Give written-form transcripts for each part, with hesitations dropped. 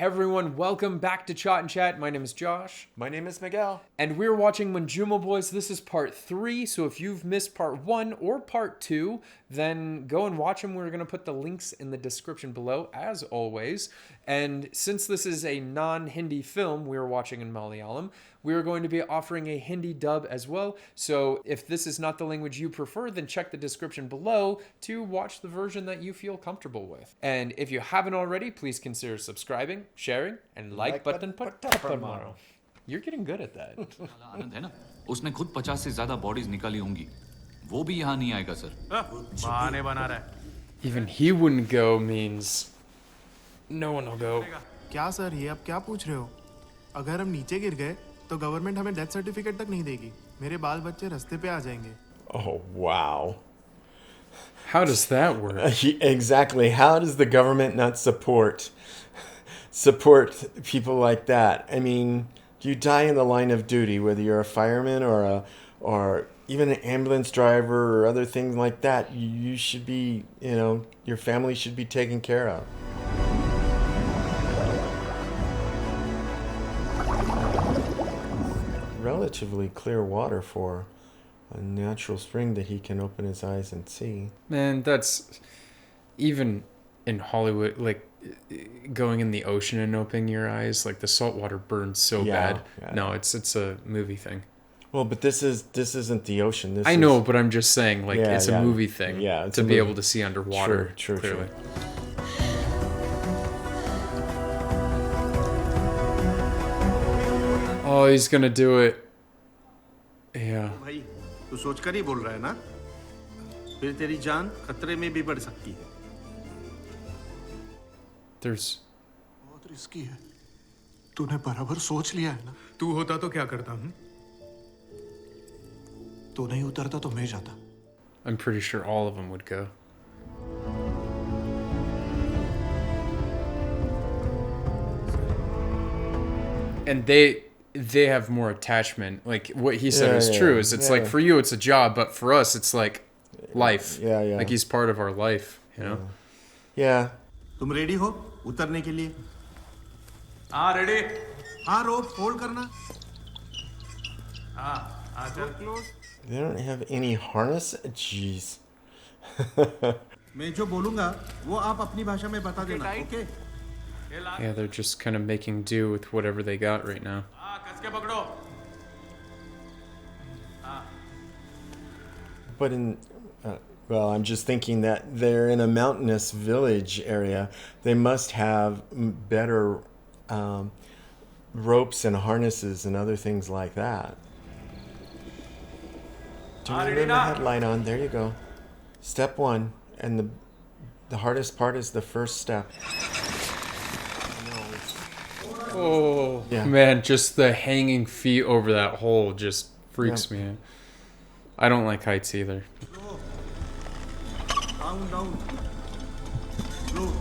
everyone, welcome back to ChaatNChat. My name is Josh. My name is Miguel. And we're watching Manjummel, boys. This is part 3, so if you've missed part 1 or part 2, then go and watch them. We're going to put the links in the description below, as always. And since this is a non-Hindi film we're watching in Malayalam, we're going to be offering a Hindi dub as well. So if this is not the language you prefer, then check the description below to watch the version that you feel comfortable with. And if you haven't already, please consider subscribing, sharing, and like button पर टप्पड़ मारो. You're getting good at that. आनंद है ना? उसने खुद 50 से ज्यादा bodies निकाली होंगी. वो भी यहाँ नहीं आएगा सर. बहाने बना रहा है. Even he wouldn't go means no one will go. क्या सर ये आप क्या पूछ रहे हो? अगर हम नीचे गिर गए तो गवर्नमेंट हमें डेथ सर्टिफिकेट तक नहीं देगी. मेरे बाल बच्चे रास्ते पे आ जाएंगे. Oh, wow. How does that work? Exactly. How does the government not support people like that? I mean, you die in the line of duty, whether you're a fireman or even an ambulance driver or other things like that. You should be, your family should be taken care of. Relatively clear water for a natural spring that he can open his eyes and see. Man, that's even in Hollywood, like going in the ocean and opening your eyes, like the salt water burns so bad. Yeah. No, it's a movie thing. Well, but this isn't the ocean. I know, but I'm just saying, like, it's a movie thing. Yeah, to be able to see underwater. True. Oh, he's gonna do it. Yeah. भाई, तू सोचकर ही बोल रहा है ना? फिर तेरी जान खतरे में भी बढ़ सकती है. There's. बहुत रिस्की है. तूने बराबर सोच लिया है ना? तू होता तो क्या करता हूँ? तू नहीं उतरता तो मैं जाता. I'm pretty sure all of them would go. And they have more attachment. Like what he said is true. Is it's like for you it's a job, but for us it's like life. Yeah. Like he's part of our life, you know. Yeah. तुम ready हो उतरने के लिए? हाँ ready. हाँ रोप hold करना. हाँ चल close. They don't have any harness. Jeez. मैं जो बोलूँगा वो आप अपनी भाषा में बता देना. Okay? Yeah, they're just kind of making do with whatever they got right now. But well, I'm just thinking that they're in a mountainous village area. They must have better ropes and harnesses and other things like that. Turn the headlight on. There you go. Step 1. And the hardest part is the first step. Oh, man, just the hanging feet over that hole just freaks me out. I don't like heights either. Down. Slow.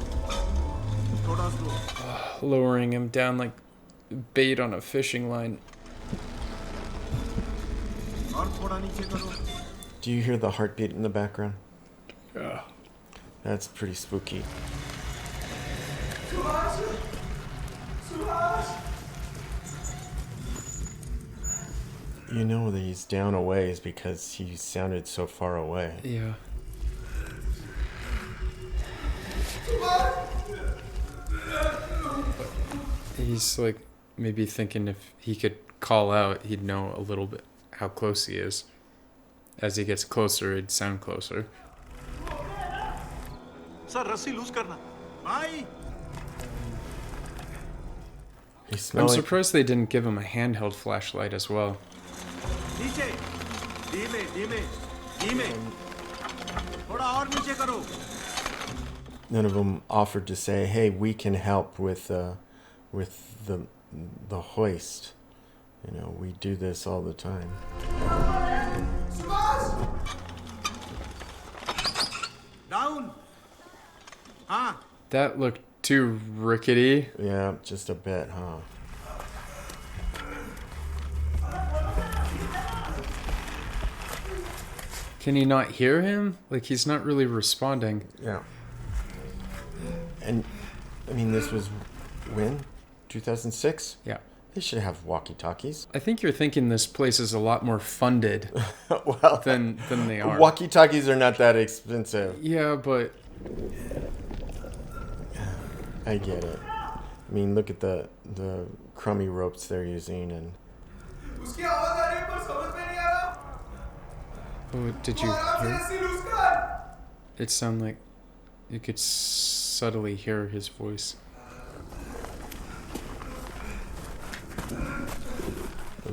Lowering him down like bait on a fishing line. Do you hear the heartbeat in the background? Yeah. That's pretty spooky. You know that he's down a ways because he sounded so far away. Yeah. He's like maybe thinking if he could call out, he'd know a little bit how close he is. As he gets closer, it'd sound closer. Sir, रस्सी loose करना. Bye. I'm surprised they didn't give him a handheld flashlight as well. नीचे. धीमे. थोड़ा और नीचे करो. None of them offered to say, "Hey, we can help with the hoist. We do this all the time." Down. That looked too rickety. Yeah, just a bit, huh? Can he not hear him? Like, he's not really responding. Yeah. And, I mean, this was when? 2006? Yeah. They should have walkie-talkies. I think you're thinking this place is a lot more funded Well, than they are. walkie-talkies are not that expensive. Yeah, but I get it. I mean, look at the crummy ropes they're using, and oh, did you hear? It sounded like you could subtly hear his voice.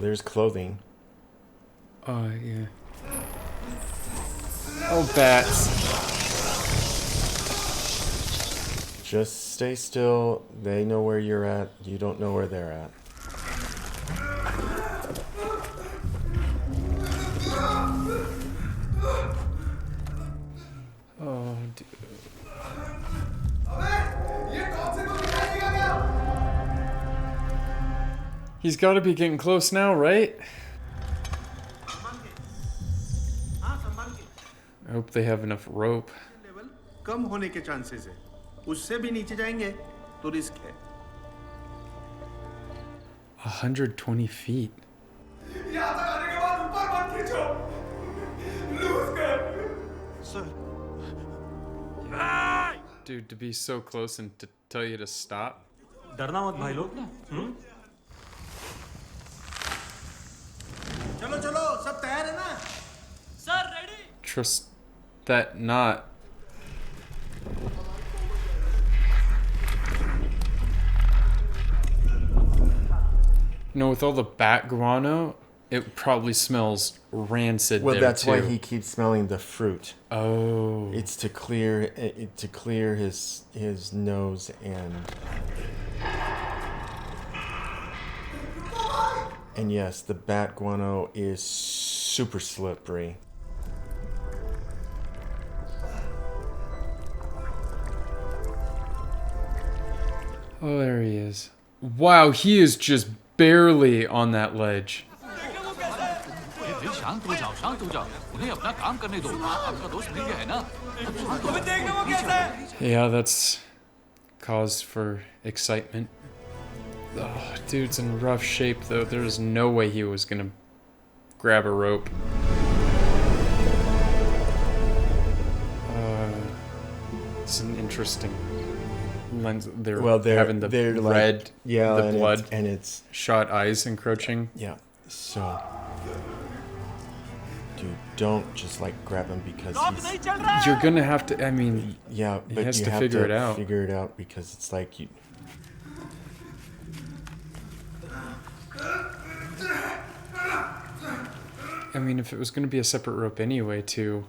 there's clothing. Oh, yeah. Oh, bats. Just stay still. They know where you're at. You don't know where they're at. Oh, dude. He's got to be getting close now, right? I hope they have enough rope. Level कम होने के chances है उससे भी नीचे जाएंगे तो risk है 120 feet. Sir Dude, to be so close and to tell you to stop. डरना मत भाई लोग चलो चलो सब तैयार है ना Trust that not. You know, with all the bat guano, it probably smells rancid. Well, there that's too. why he keeps smelling the fruit. Oh. It's to clear his nose and yes, the bat guano is super slippery. Oh, there he is. Wow, he is just barely on that ledge. भाई शांत हो जाओ उन्हें अपना काम करने दो आपका दोस्त मिल गया है ना Yeah, that's cause for excitement. Oh, dude's in rough shape, though. There's no way he was gonna grab a rope. It's an interesting lens. They're having the red, like, yeah, the and blood, and it's shot eyes encroaching. yeah. So, dude, don't just like grab him because he's You're gonna have to. I mean, yeah, but has you to have figure to it out. figure it out because it's like you. I mean, if it was gonna be a separate rope anyway, to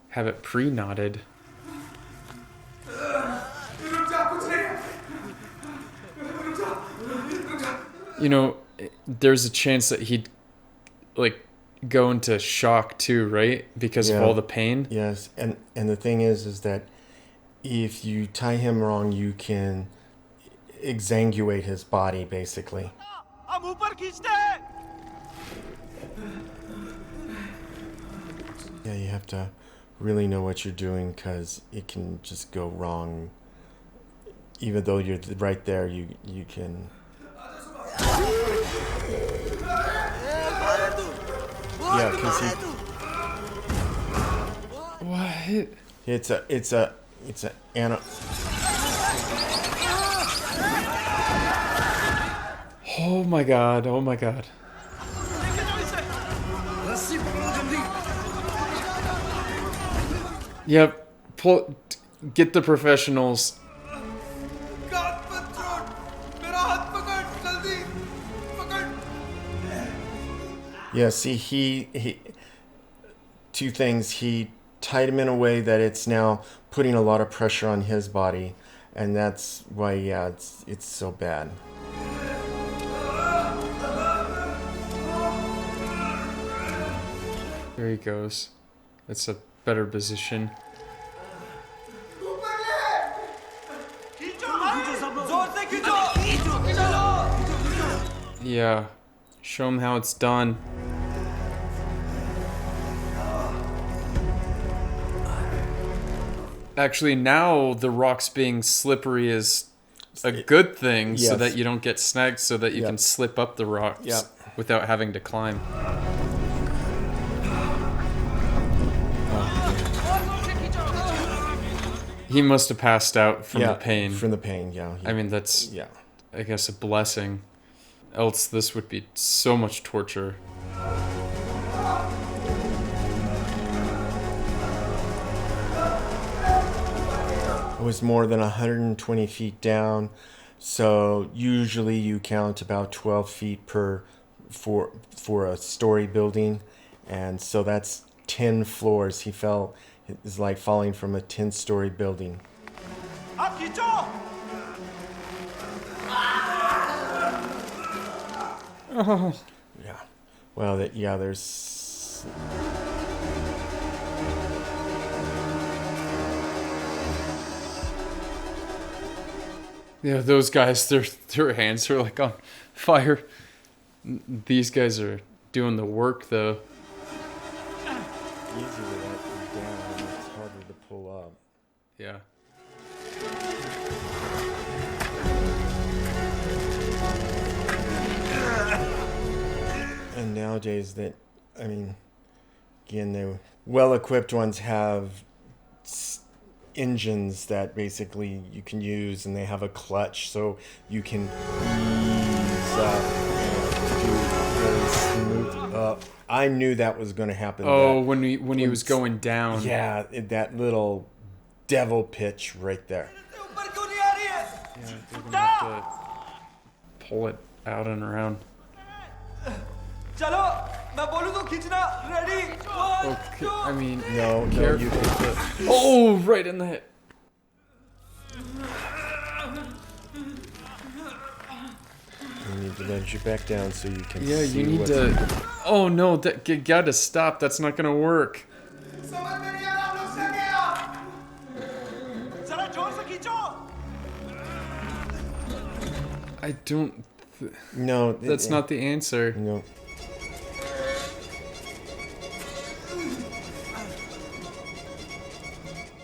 have it pre-knotted. You know, there's a chance that he'd like go into shock too, right? Because of all the pain. Yes, and the thing is that if you tie him wrong, you can exsanguate his body, basically. Yeah, you have to really know what you're doing because it can just go wrong. Even though you're right there, you can. Yeah, because What? it's a Oh my god! Oh my god! Yep. Get the professionals. Yeah, see, he two things. He tied him in a way that it's now putting a lot of pressure on his body, and that's why, yeah, it's so bad. There he goes. That's a better position. Yeah. Show him how it's done. Actually, now the rock's being slippery as a good thing so Yes. that you don't get snagged, so that you Yep. can slip up the rocks Yep. without having to climb. He must have passed out from the pain. From the pain, yeah. I mean, that's, Yeah. I guess, a blessing. Else this would be so much torture. It was more than 120 feet down, so usually you count about 12 feet for a story building, and so that's 10 floors. He fell, it's like falling from a 10-story building. Oh. Yeah. Well, there's... Yeah, those guys, their hands are like on fire. These guys are doing the work, though. Easy to let you down, it's harder to pull up. Yeah. And nowadays again, the well-equipped ones have engines that basically you can use, and they have a clutch, so you can ease up and do really smooth up. I knew that was going to happen. Oh, when he was going down. Yeah, that little devil pitch right there. Yeah, they're gonna have to pull it out and around. Okay, I mean, No, careful. you can. Oh, right in the head. You need to let you back down so you can Yeah, see you need what's to. Oh no, you gotta stop. That's not gonna work. I don't. No, That's not the answer. No.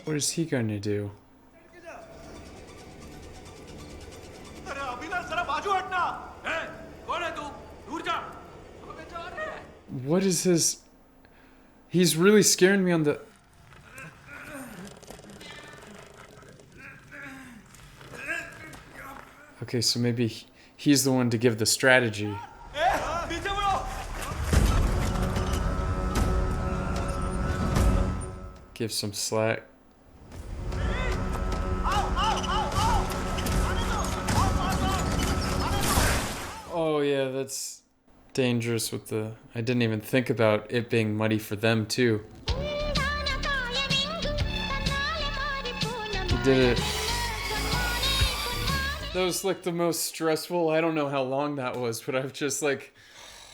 What is he gonna do? What is his? He's really scaring me on the. Okay, so maybe he's the one to give the strategy. Give some slack. Oh yeah, that's dangerous with the... I didn't even think about it being muddy for them too. He did it. That was like the most stressful... I don't know how long that was, but I was just like...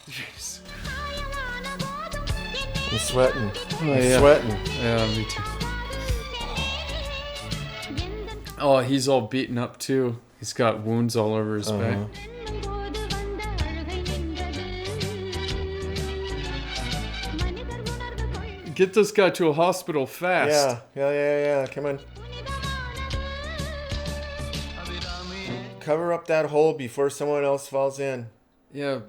Jeez. I'm sweating. Oh, I'm yeah. sweating. Yeah, me too. Oh, he's all beaten up too. He's got wounds all over his back. Get this guy to a hospital fast. Yeah. Come on. Cover up that hole before someone else falls in. Yeah.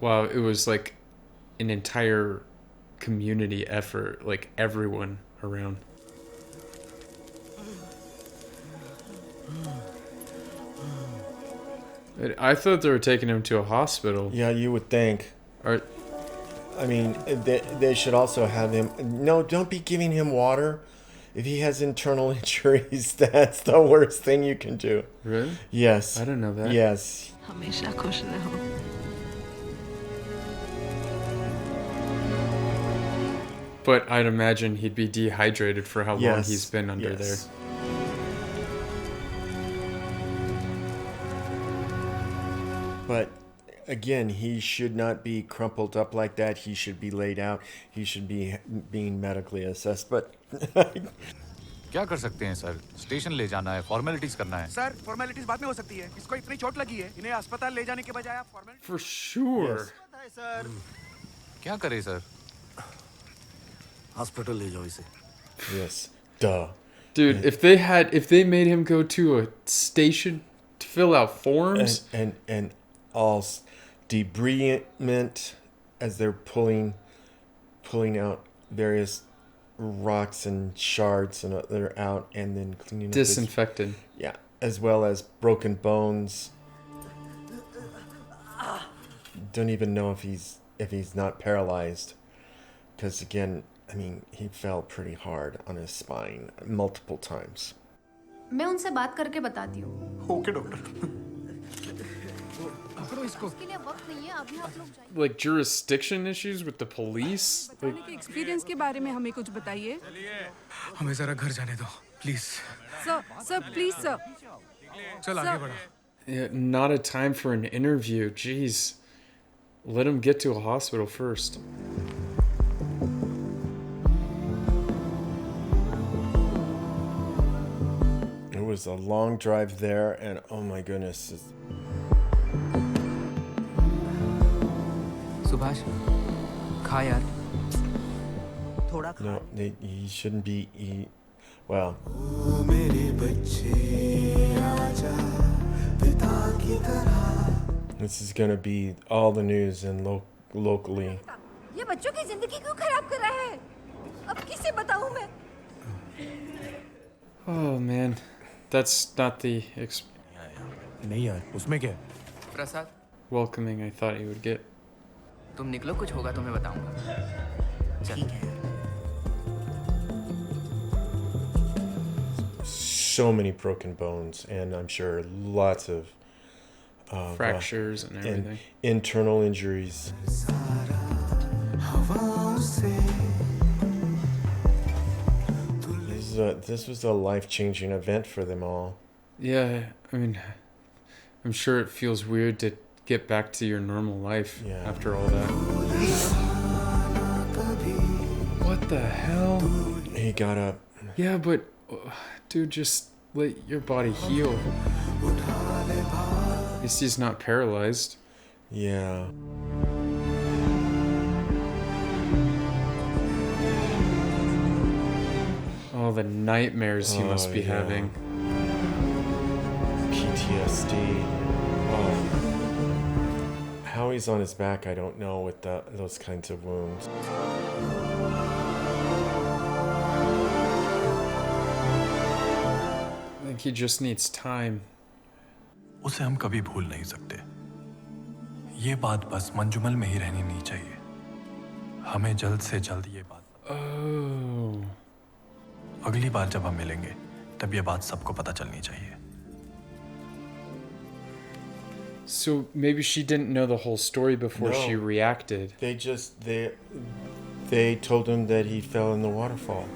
Wow, it was like an entire community effort, like everyone around. I thought they were taking him to a hospital. Yeah, you would think. Or, I mean, they should also have him. No, don't be giving him water. If he has internal injuries, that's the worst thing you can do. really? Yes. I didn't know that. Yes. हमेशा खुश रहो। But I'd imagine he'd be dehydrated for how long Yes. he's been under there. Yes. But again, he should not be crumpled up like that. He should be laid out. He should be being medically assessed. But क्या कर सकते हैं sir? Station ले जाना है, formalities करना है। Sir formalities बाद में हो सकती है। इसको इतनी चोट लगी है, इन्हें अस्पताल ले जाने के बजाय आप formality For sure. Yes. Sir. क्या करे सर? हॉस्पिटल ले जाओ इसे. Yes. Duh. Dude, if they made him go to a station to fill out forms And all debrisement as they're pulling out various rocks and shards and they're out and then cleaning up disinfected. Yeah, as well as broken bones. Don't even know if he's not paralyzed, because again, I mean, he fell pretty hard on his spine multiple times. मैं उनसे बात करके बताती हूँ. Okay doctor. उसके लिए वक्त नहीं है, अभी आप लोग जाइए. Like jurisdiction issues with the police. Like, बताने के एक्सपीरियंस के बारे में हमें कुछ बताइए. हमें जरा घर जाने दो प्लीज. Sir please sir. चल आगे बढ़ो. yeah, not a time for an interview. Jeez, let him get to a hospital first. It was a long drive there, and oh my goodness. Subhash खा यार. No, he shouldn't be. Well. This is gonna be all the news and locally. ये बच्चों की जिंदगी क्यों खराब कर रहा है? अब किसे बताऊं मैं? Oh man, that's not the नहीं यार, उसमें क्या? प्रसाद, welcoming I thought he would get. तुम निकलो, कुछ होगा तो मैं बताऊंगा. ठीक है. So many broken bones, and I'm sure lots of fractures and everything. Internal injuries. This was a life-changing event for them all. Yeah, I mean, I'm sure it feels weird to get back to your normal life after all that. What the hell? He got up. Yeah, but dude, just let your body heal. At least he's not paralyzed. Yeah. Oh, the nightmares he must be having. PTSD. Oh. How he's on his back, I don't know, with those kinds of wounds. I think he just needs time. उसे हम कभी भूल नहीं सकते. ये बात बस मंजुमल में ही रहनी नहीं चाहिए. हमें जल्द से जल्द ये बात. Oh. अगली बार जब हम मिलेंगे, तब ये बात सबको पता चलनी चाहिए. So maybe she didn't know the whole story before she reacted. They told him that he fell in the waterfall.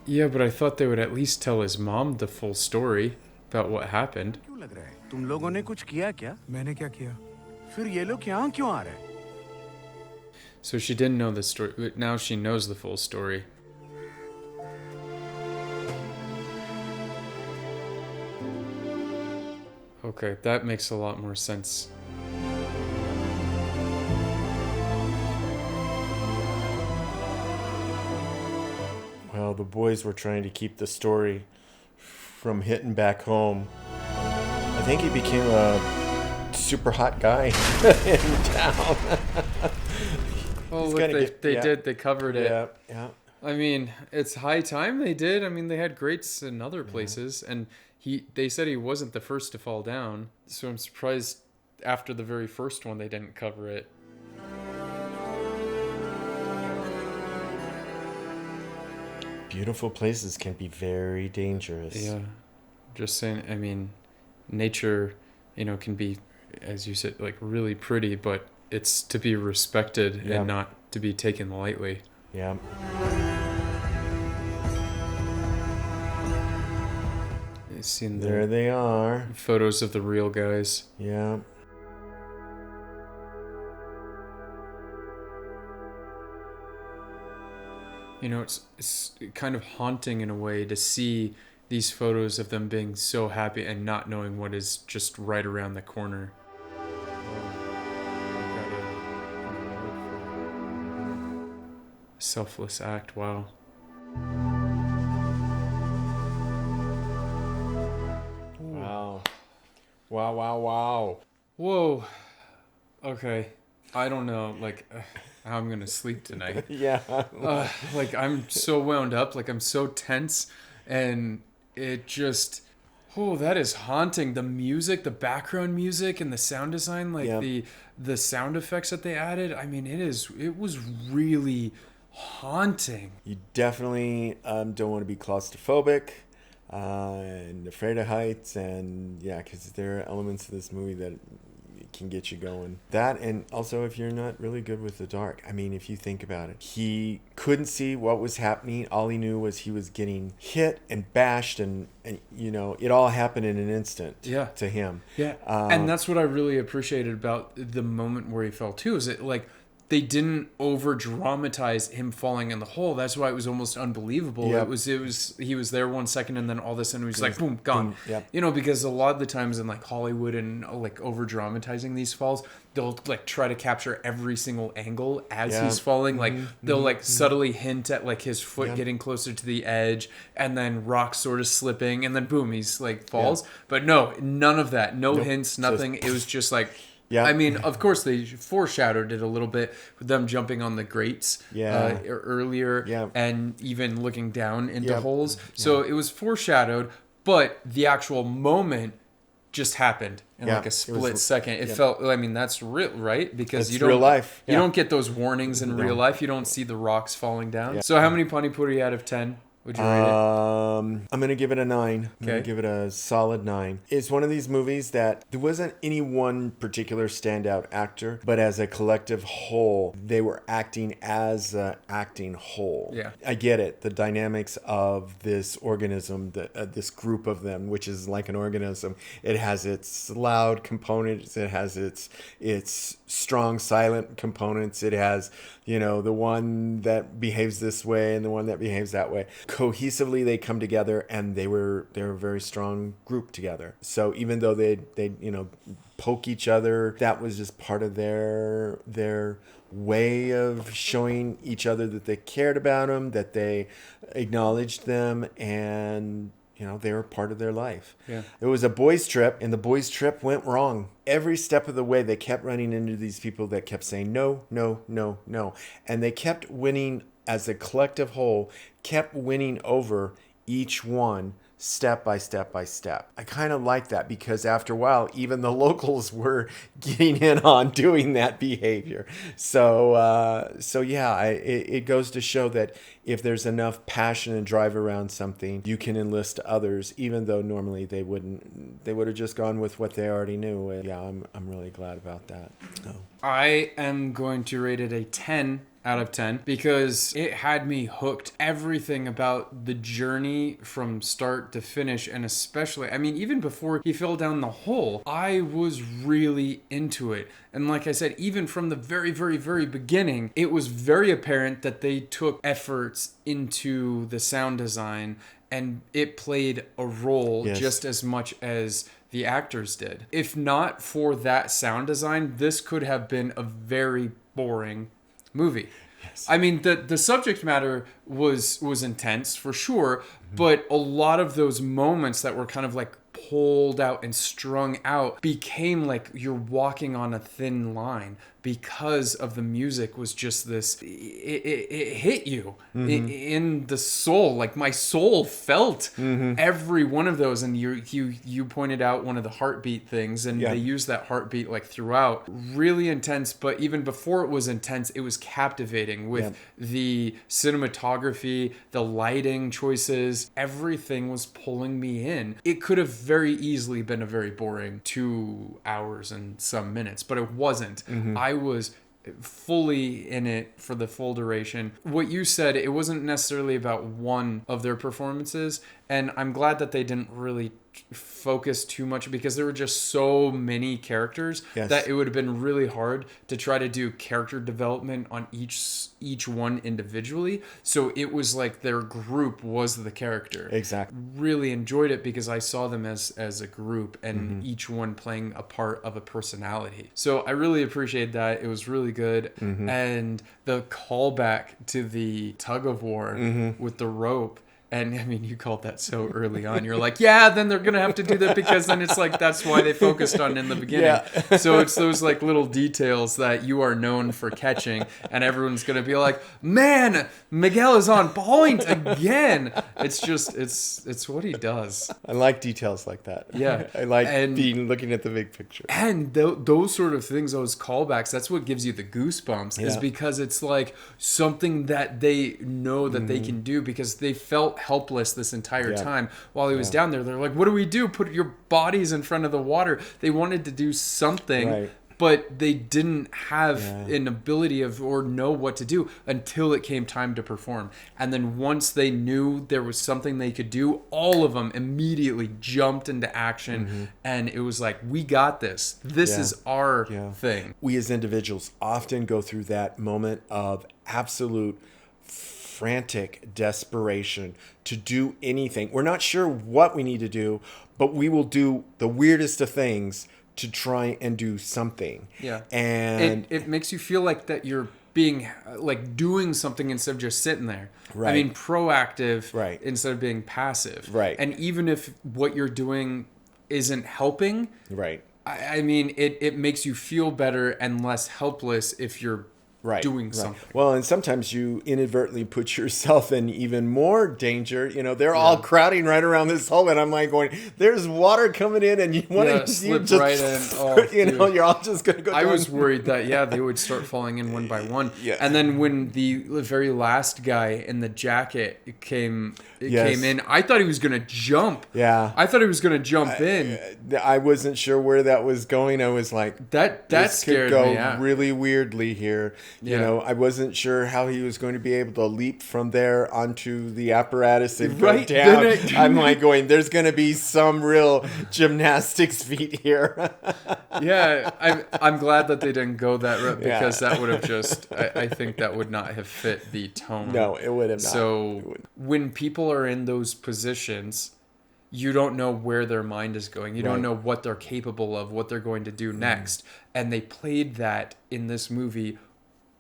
Yeah, but I thought they would at least tell his mom the full story about what happened. क्यों लग रहा है? तुम लोगों ने कुछ किया क्या? मैंने क्या किया? फिर ये लोग यहाँ क्यों आ रहे हैं? So she didn't know the story, but now she knows the full story. Okay, that makes a lot more sense. Well, the boys were trying to keep the story from hitting back home. I think he became a super hot guy in town. Oh, look, they covered it. Yeah. I mean, it's high time they did. I mean, they had greats in other places, and they said he wasn't the first to fall down. So I'm surprised after the very first one they didn't cover it. Beautiful places can be very dangerous. Yeah. Just saying, I mean, nature, can be, as you said, like really pretty, but it's to be respected and not to be taken lightly. Yeah. Seen there they are. Photos of the real guys. Yeah. It's kind of haunting in a way to see these photos of them being so happy and not knowing what is just right around the corner. selfless act. Wow. Wow. Wow, wow, wow. Whoa. Okay. I don't know, like, how I'm going to sleep tonight. Yeah. Like, I'm so wound up. Like, I'm so tense. And it just... Oh, that is haunting. The music, the background music, and the sound design, like the sound effects that they added. I mean, it was really haunting. You definitely don't want to be claustrophobic and afraid of heights, and because there are elements of this movie that can get you going. That, and also if you're not really good with the dark. I mean, if you think about it, he couldn't see what was happening. All he knew was he was getting hit and bashed, and you know, it all happened in an instant to him. Yeah. And that's what I really appreciated about the moment where he fell too, is it like they didn't over dramatize him falling in the hole. That's why it was almost unbelievable. Yep. It was he was there 1 second and then all of a sudden he was like boom, gone. Boom, yep. You know, because a lot of the times in like Hollywood and like over dramatizing these falls, they'll like try to capture every single angle as he's falling. Like they'll like subtly hint at like his foot getting closer to the edge and then rock sort of slipping and then boom, he's like falls. But no, none of that. No hints, nothing. It was just like I mean, of course, they foreshadowed it a little bit with them jumping on the grates earlier and even looking down into holes. So it was foreshadowed, but the actual moment just happened in like a split second. It felt, I mean, that's real, right? Because you don't, real life. You don't get those warnings in real life. You don't see the rocks falling down. So how many Pani Puri out of 10? Would you rate it? I'm going to give it a 9. I'm going to give it a solid 9. It's one of these movies that there wasn't any one particular standout actor, but as a collective whole, they were acting as an acting whole. Yeah. I get it. The dynamics of this organism, this group of them, which is like an organism. It has its loud components. It has its strong silent components. It has, you know, the one that behaves this way and the one that behaves that way. Cohesively, they come together, and they were a very strong group together. So even though they you know, poke each other, that was just part of their way of showing each other that they cared about them, that they acknowledged them, and you know, they were part of their life. Yeah. It was a boys' trip, and the boys' trip went wrong. Every step of the way, they kept running into these people that kept saying no, no, no, no. And they kept winning as a collective whole, kept winning over each one step by step by step. I kind of like that because after a while, even the locals were getting in on doing that behavior. So yeah, it goes to show that if there's enough passion and drive around something, you can enlist others, even though normally they wouldn't. They would have just gone with what they already knew. And yeah, I'm really glad about that. So. I am going to rate it a 10 out of 10 because it had me hooked. Everything about the journey from start to finish, and especially, I mean, even before he fell down the hole, I was really into it. And like I said, even from the very, very, very beginning, it was very apparent that they took efforts into the sound design, and it played a role just as much as the actors did. If not for that sound design, this could have been a very boring movie. Yes. I mean, the subject matter was intense for sure, but a lot of those moments that were kind of like pulled out and strung out became like you're walking on a thin line because of the music was just this, it hit you in the soul. Like my soul felt every one of those. And you pointed out one of the heartbeat things, and they used that heartbeat like throughout. Really intense, but even before it was intense, it was captivating with the cinematography, the lighting choices. Everything was pulling me in. It could have very easily been a very boring 2 hours and some minutes, but it wasn't. I was fully in it for the full duration. What you said, it wasn't necessarily about one of their performances. And I'm glad that they didn't really focus too much because there were just so many characters that it would have been really hard to try to do character development on each one individually. So it was like their group was the character. Exactly. Really enjoyed it because I saw them as a group and each one playing a part of a personality. So I really appreciate that. It was really good. And the callback to the tug of war with the rope. And I mean, you called that so early on. You're like, yeah, then they're going to have to do that because then it's like, that's why they focused on in the beginning. Yeah. So it's those like little details that you are known for catching. And everyone's going to be like, man, Miguel is on point again. It's just, it's what he does. I like details like that. Yeah. I like looking at the big picture. And those sort of things, those callbacks, that's what gives you the goosebumps is because it's like something that they know that they can do because they felt helpless this entire time while he was down there. They're like, what do we do? Put your bodies in front of the water. They wanted to do something, but they didn't have an ability or know what to do until it came time to perform. And then once they knew there was something they could do, all of them immediately jumped into action. And it was like, we got this. This is our thing. We as individuals often go through that moment of absolute frantic desperation to do anything. We're not sure what we need to do, but we will do the weirdest of things to try and do something. Yeah. And it makes you feel like that you're being like doing something instead of just sitting there. Right. I mean, proactive instead of being passive. Right. And even if what you're doing isn't helping, I mean, it makes you feel better and less helpless if you're doing something. Well, and sometimes you inadvertently put yourself in even more danger. You know, they're all crowding right around this hole, and I'm like going, there's water coming in, and you want to slip just, right in. Oh, you know, you're all just going to go down. I was worried that, they would start falling in one by one. And then when the very last guy in the jacket came in, I thought he was going to jump. Yeah. I thought he was going to jump in. I wasn't sure where that was going. I was like, that scared could go me. really weirdly here. You know, I wasn't sure how he was going to be able to leap from there onto the apparatus and go down. I'm like going, there's going to be some real gymnastics feat here. I'm glad that they didn't go that route because that would have just, I think that would not have fit the tone. No, it would have not. So when people are in those positions, you don't know where their mind is going. You don't know what they're capable of, what they're going to do next. And they played that in this movie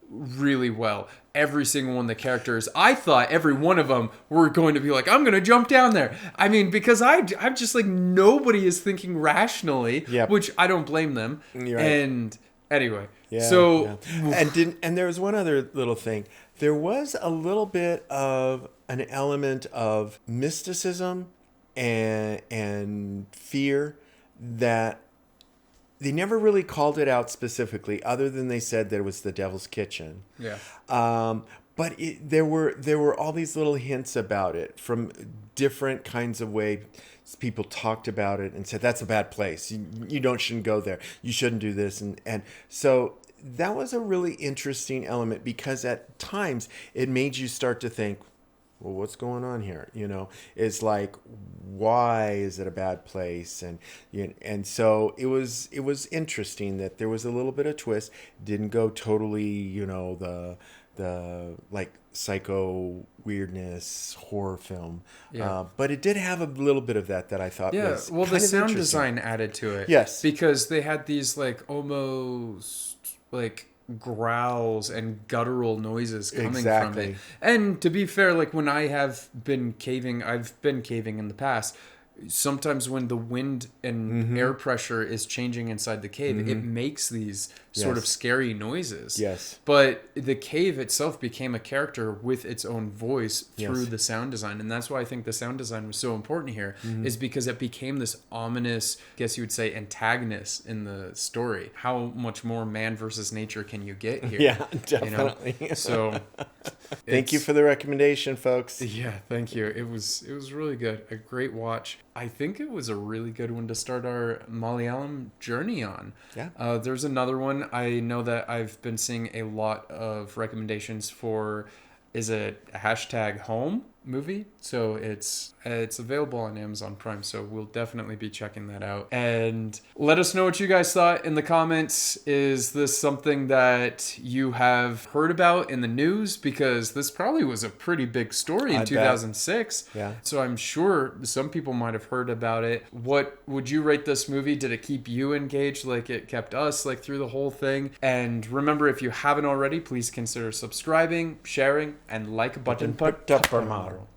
really well. Every single one of the characters, I thought every one of them were going to be like, I'm going to jump down there. I mean, because I'm just like, nobody is thinking rationally, which I don't blame them. And anyway, and there was one other little thing. There was a little bit of an element of mysticism and fear that they never really called it out specifically, other than they said that it was the Devil's Kitchen. But there were all these little hints about it from different kinds of ways. People talked about it and said, that's a bad place. You shouldn't go there. You shouldn't do this. And so that was a really interesting element because at times it made you start to think, well, what's going on here? You know, it's like, why is it a bad place? And so it was interesting that there was a little bit of twist. Didn't go totally, you know, the like psycho weirdness horror film. But it did have a little bit of that I thought was well, the sound design added to it. Yes. Because they had these like almost like growls and guttural noises coming from it. And to be fair, like when I've been caving in the past, sometimes when the wind and air pressure is changing inside the cave, it makes these sort of scary noises. But the cave itself became a character with its own voice through the sound design. And that's why I think the sound design was so important here, is because it became this ominous, I guess you would say, antagonist in the story. How much more man versus nature can you get here? Yeah, definitely. You know? So thank you for the recommendation, folks. Yeah, thank you. It was really good. A great watch. I think it was a really good one to start our Malayalam journey on. Yeah. There's another one. I know that I've been seeing a lot of recommendations for, is it #home? movie, so it's available on Amazon Prime, so we'll definitely be checking that out. And let us know what you guys thought in the comments. Is this something that you have heard about in the news? Because this probably was a pretty big story in 2006. Yeah. So I'm sure some people might have heard about it. What would you rate this movie? Did it keep you engaged like it kept us, like through the whole thing? And remember, if you haven't already, please consider subscribing, sharing, and like button put Put up our model.